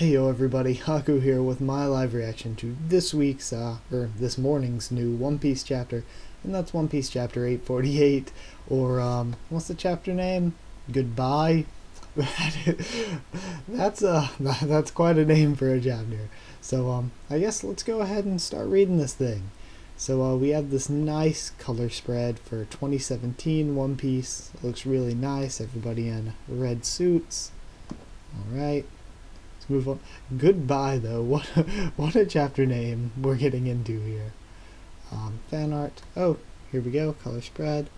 Heyo everybody, Haku here with my live reaction to this week's, this morning's new One Piece chapter, and that's One Piece chapter 848, or, what's the chapter name? Goodbye? That's quite a name for a chapter. So, I guess let's go ahead and start reading this thing. So, we have this nice color spread for 2017 One Piece. It looks really nice, everybody in red suits. Alright. Let's move on. Goodbye, though. What a chapter name we're getting into here. Fan art. Oh, here we go. Color spread.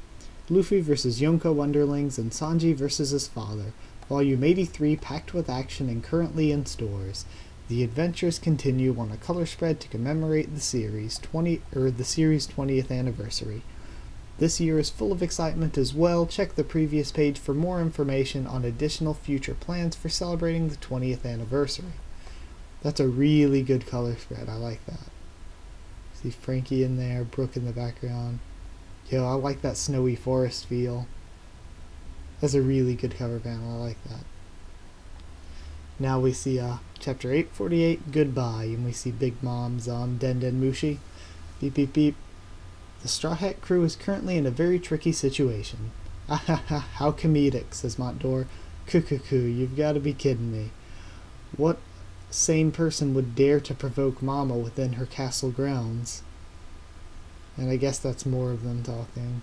Luffy versus Yonko Wonderlings and Sanji versus his father. Volume 83, packed with action and currently in stores. The adventures continue on a color spread to commemorate the series' 20th anniversary. This year is full of excitement as well. Check the previous page for more information on additional future plans for celebrating the 20th anniversary. That's a really good color spread. I like that. See Frankie in there, Brook in the background. Yo, I like that snowy forest feel. That's a really good cover panel. I like that. Now we see chapter 848, Goodbye, and we see Big Mom's Den Mushi. Beep beep beep. The Straw Hat crew is currently in a very tricky situation. Ahaha, how comedic, says Montdor. Cuckoo, you've got to be kidding me. What sane person would dare to provoke Mama within her castle grounds? And I guess that's more of them talking.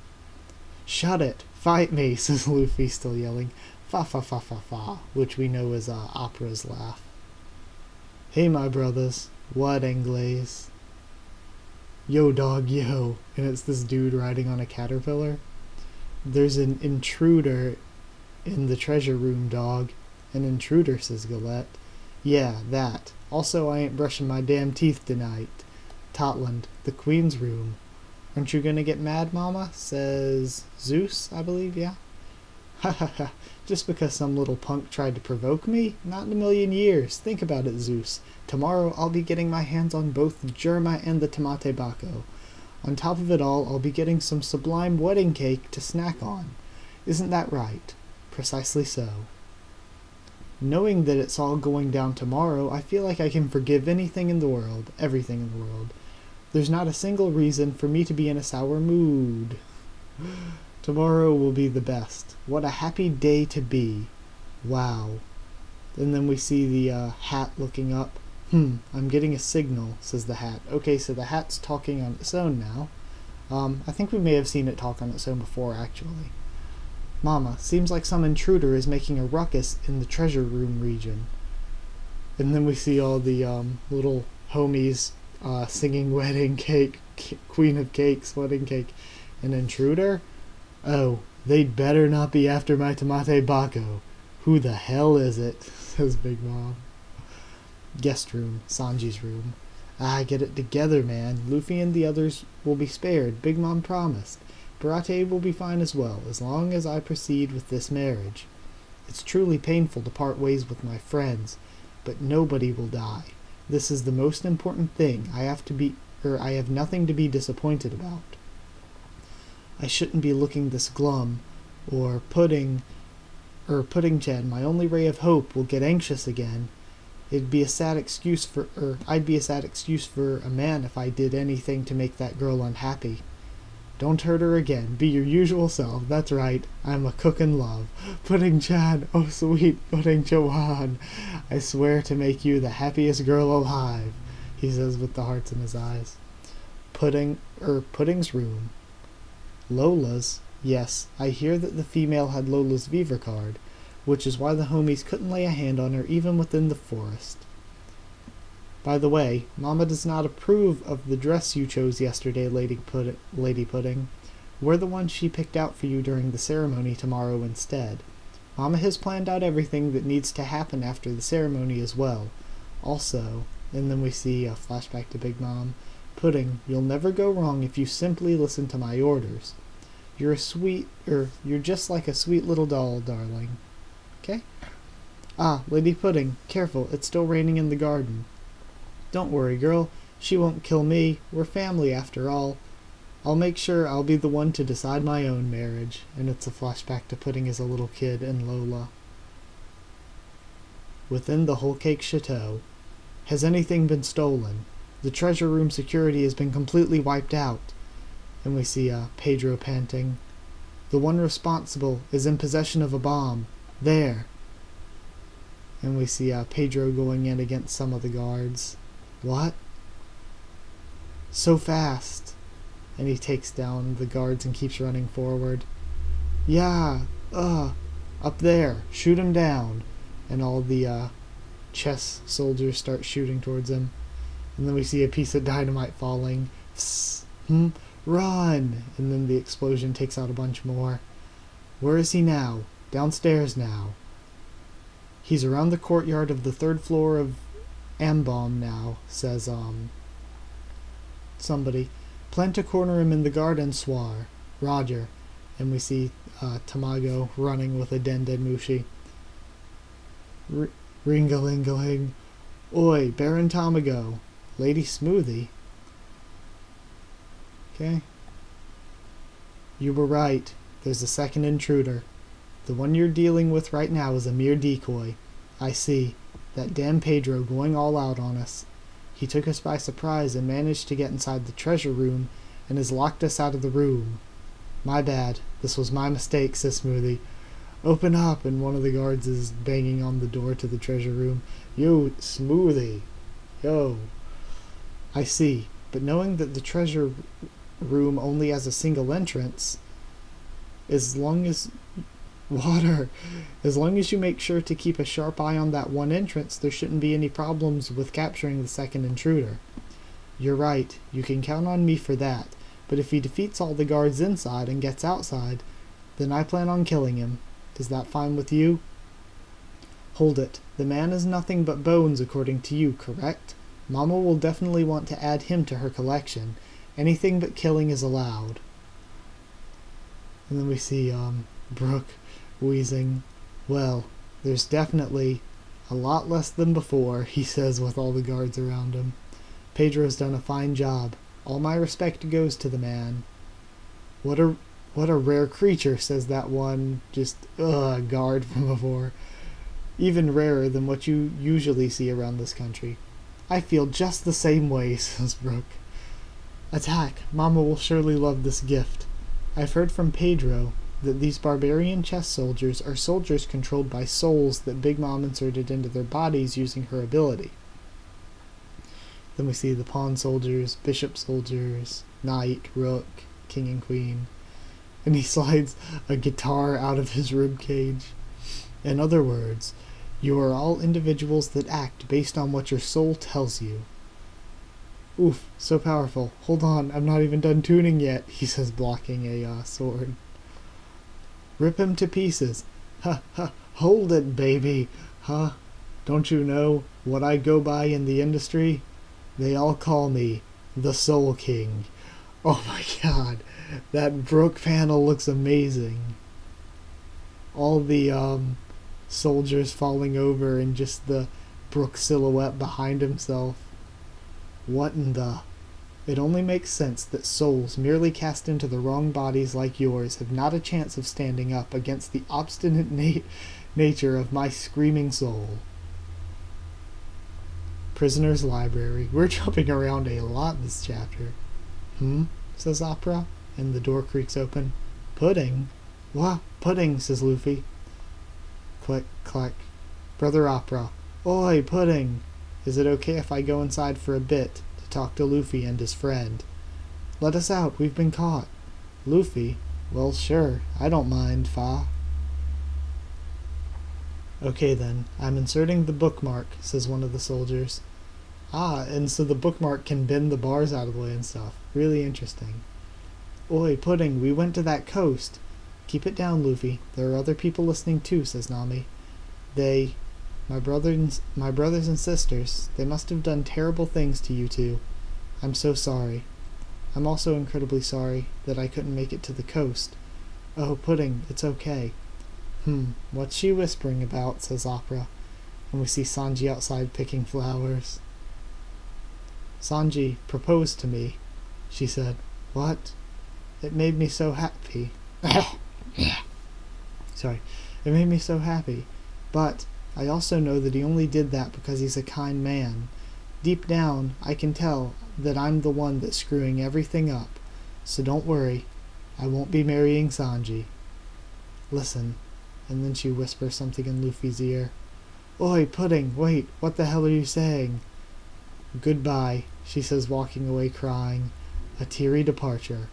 Shut it! Fight me, says Luffy, still yelling. Fa fa fa fa fa, which we know is Opera's laugh. Hey my brothers, what Anglaise? Yo dog, yo, and it's this dude riding on a caterpillar. There's an intruder in the treasure room, dog. An intruder, says Galette. Yeah, that. Also, I ain't brushing my damn teeth tonight. Totland, the queen's room. Aren't you gonna get mad, mama? Says Zeus, I believe, yeah? Ha ha ha, just because some little punk tried to provoke me? Not in a million years. Think about it, Zeus. Tomorrow I'll be getting my hands on both Germa and the Tamate Bako. On top of it all, I'll be getting some sublime wedding cake to snack on. Isn't that right? Precisely so. Knowing that it's all going down tomorrow, I feel like I can forgive anything in the world, everything in the world. There's not a single reason for me to be in a sour mood. Tomorrow will be the best. What a happy day to be. Wow. And then we see the hat looking up. I'm getting a signal, says the hat. Okay, so the hat's talking on its own now. I think we may have seen it talk on its own before, actually. Mama, seems like some intruder is making a ruckus in the treasure room region. And then we see all the little homies singing wedding cake, Queen of Cakes, wedding cake. An intruder? Oh, they'd better not be after my Tamate Bako. Who the hell is it? Says Big Mom. Guest room, Sanji's room. Get it together, man. Luffy and the others will be spared. Big Mom promised. Barate will be fine as well, as long as I proceed with this marriage. It's truly painful to part ways with my friends, but nobody will die. This is the most important thing. I have nothing to be disappointed about. I shouldn't be looking this glum, or Pudding-chan, my only ray of hope, will get anxious again. I'd be a sad excuse for a man if I did anything to make that girl unhappy. Don't hurt her again. Be your usual self. That's right. I'm a cook in love. Pudding-chan, oh sweet Pudding-chan, I swear to make you the happiest girl alive, he says with the hearts in his eyes. Pudding's room. Lola's? Yes, I hear that the female had Lola's Viver card, which is why the homies couldn't lay a hand on her even within the forest. By the way, Mama does not approve of the dress you chose yesterday, Lady Pudding. Wear the one she picked out for you during the ceremony tomorrow instead. Mama has planned out everything that needs to happen after the ceremony as well. Also, and then we see a flashback to Big Mom. Pudding, you'll never go wrong if you simply listen to my orders. You're just like a sweet little doll, darling. Okay? Lady Pudding, careful, it's still raining in the garden. Don't worry, girl. She won't kill me. We're family, after all. I'll make sure I'll be the one to decide my own marriage. And it's a flashback to Pudding as a little kid and Lola. within the whole cake chateau. Has anything been stolen? The treasure room security has been completely wiped out. And we see Pedro panting. The one responsible is in possession of a bomb. There. And we see Pedro going in against some of the guards. What? So fast. And he takes down the guards and keeps running forward. Yeah, up there. Shoot him down. And all the chess soldiers start shooting towards him. And then we see a piece of dynamite falling. Run! And then the explosion takes out a bunch more. Where is he now? Downstairs now. He's around the courtyard of the 3rd floor of Ambom now, says somebody. Plan to corner him in the garden, Swar. Roger. And we see Tamago running with a Dendenmushi. Ring-a-ling-a-ling. Oi, Baron Tamago. Lady Smoothie. Okay. You were right. There's a second intruder. The one you're dealing with right now is a mere decoy. I see. That damn Pedro going all out on us. He took us by surprise and managed to get inside the treasure room and has locked us out of the room. My bad. This was my mistake, says Smoothie. Open up, and one of the guards is banging on the door to the treasure room. Yo, Smoothie. Yo. I see. But knowing that the treasure room only has a single entrance, as long as you make sure to keep a sharp eye on that one entrance, there shouldn't be any problems with capturing the second intruder. You're right. You can count on me for that. But if he defeats all the guards inside and gets outside, then I plan on killing him. Is that fine with you? Hold it. The man is nothing but bones according to you, correct? Mama will definitely want to add him to her collection. Anything but killing is allowed. And then we see Brook wheezing. Well, there's definitely a lot less than before, he says with all the guards around him. Pedro's done a fine job. All my respect goes to the man. What a rare creature, says that one guard from before. Even rarer than what you usually see around this country. I feel just the same way, says Brook. Attack. Mama will surely love this gift. I've heard from Pedro that these barbarian chess soldiers are soldiers controlled by souls that Big Mom inserted into their bodies using her ability. Then we see the pawn soldiers, bishop soldiers, knight, rook, king and queen. And he slides a guitar out of his rib cage. In other words, you are all individuals that act based on what your soul tells you. Oof, so powerful. Hold on, I'm not even done tuning yet, he says, blocking a sword. Rip him to pieces. Ha ha, hold it, baby. Huh? Don't you know what I go by in the industry? They all call me the Soul King. Oh my god, that Brook panel looks amazing. All the soldiers falling over and just the Brook silhouette behind himself. What in the... It only makes sense that souls merely cast into the wrong bodies like yours have not a chance of standing up against the obstinate nature of my screaming soul. Prisoner's Library. We're jumping around a lot this chapter. Says Opera, and the door creaks open. Pudding? What? Pudding, says Luffy. Click, clack. Brother Opera. Oi, Pudding! Is it okay if I go inside for a bit to talk to Luffy and his friend? Let us out, we've been caught. Luffy? Well, sure, I don't mind, Fa. Okay then, I'm inserting the bookmark, says one of the soldiers. Ah, and so the bookmark can bend the bars out of the way and stuff. Really interesting. Oi, Pudding, we went to that coast. Keep it down, Luffy. There are other people listening too, says Nami. My brothers and sisters, they must have done terrible things to you two. I'm so sorry. I'm also incredibly sorry that I couldn't make it to the coast. Oh, Pudding, it's okay. What's she whispering about, says Opera, and we see Sanji outside picking flowers. Sanji proposed to me, she said. What? It made me so happy. Sorry. It made me so happy. But I also know that he only did that because he's a kind man. Deep down, I can tell that I'm the one that's screwing everything up. So don't worry, I won't be marrying Sanji. Listen. And then she whispers something in Luffy's ear. Oi, Pudding, wait, what the hell are you saying? Goodbye, she says, walking away crying. A teary departure.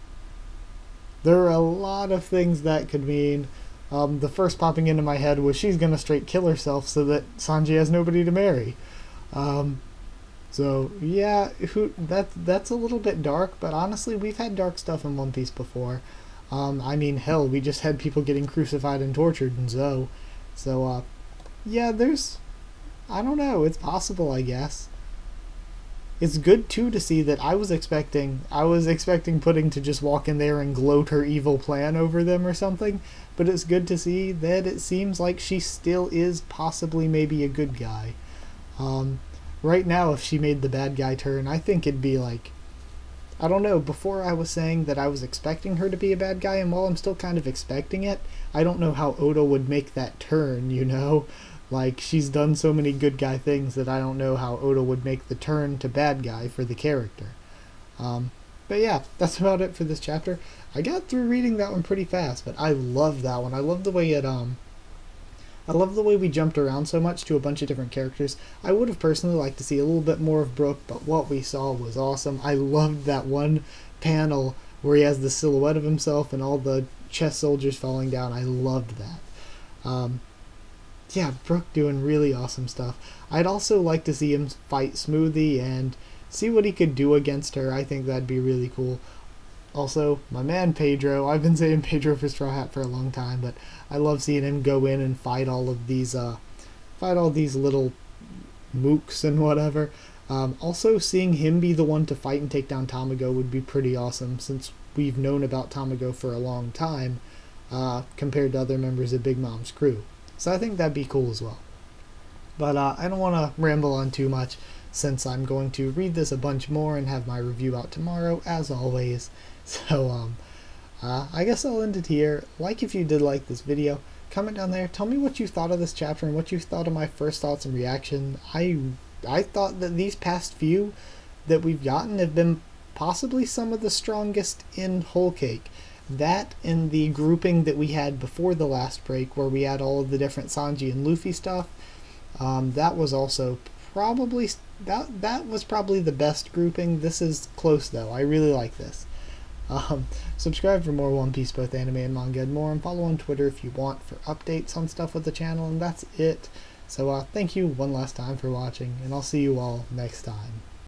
There are a lot of things that could mean. The first popping into my head was she's gonna straight kill herself so that Sanji has nobody to marry. So yeah, that's a little bit dark, but honestly, we've had dark stuff in One Piece before. I mean, hell, we just had people getting crucified and tortured in Zou. So yeah, I don't know, it's possible, I guess. It's good too to see that I was expecting Pudding to just walk in there and gloat her evil plan over them or something, but it's good to see that it seems like she still is possibly maybe a good guy. Right now, if she made the bad guy turn, I think it'd be like, I don't know, before I was saying that I was expecting her to be a bad guy, and while I'm still kind of expecting it, I don't know how Oda would make that turn, you know? Like, she's done so many good guy things that I don't know how Oda would make the turn to bad guy for the character. But yeah, that's about it for this chapter. I got through reading that one pretty fast, but I love that one. I love the way I love the way we jumped around so much to a bunch of different characters. I would have personally liked to see a little bit more of Brook, but what we saw was awesome. I loved that one panel where he has the silhouette of himself and all the chess soldiers falling down. I loved that. Yeah, Brook doing really awesome stuff. I'd also like to see him fight Smoothie and see what he could do against her. I think that'd be really cool. Also, my man Pedro. I've been saying Pedro for Straw Hat for a long time, but I love seeing him go in and fight all these little mooks and whatever. Also, seeing him be the one to fight and take down Tamago would be pretty awesome, since we've known about Tamago for a long time, compared to other members of Big Mom's crew. So I think that'd be cool as well. But I don't want to ramble on too much, since I'm going to read this a bunch more and have my review out tomorrow, as always. So, I guess I'll end it here. Like if you did like this video. Comment down there. Tell me what you thought of this chapter and what you thought of my first thoughts and reaction. I thought that these past few that we've gotten have been possibly some of the strongest in Whole Cake. That and the grouping that we had before the last break, where we had all of the different Sanji and Luffy stuff. That was also probably that was probably the best grouping. This is close though. I really like this. Subscribe for more One Piece, both anime and manga and more, and follow on Twitter if you want for updates on stuff with the channel, and that's it. So thank you one last time for watching, and I'll see you all next time.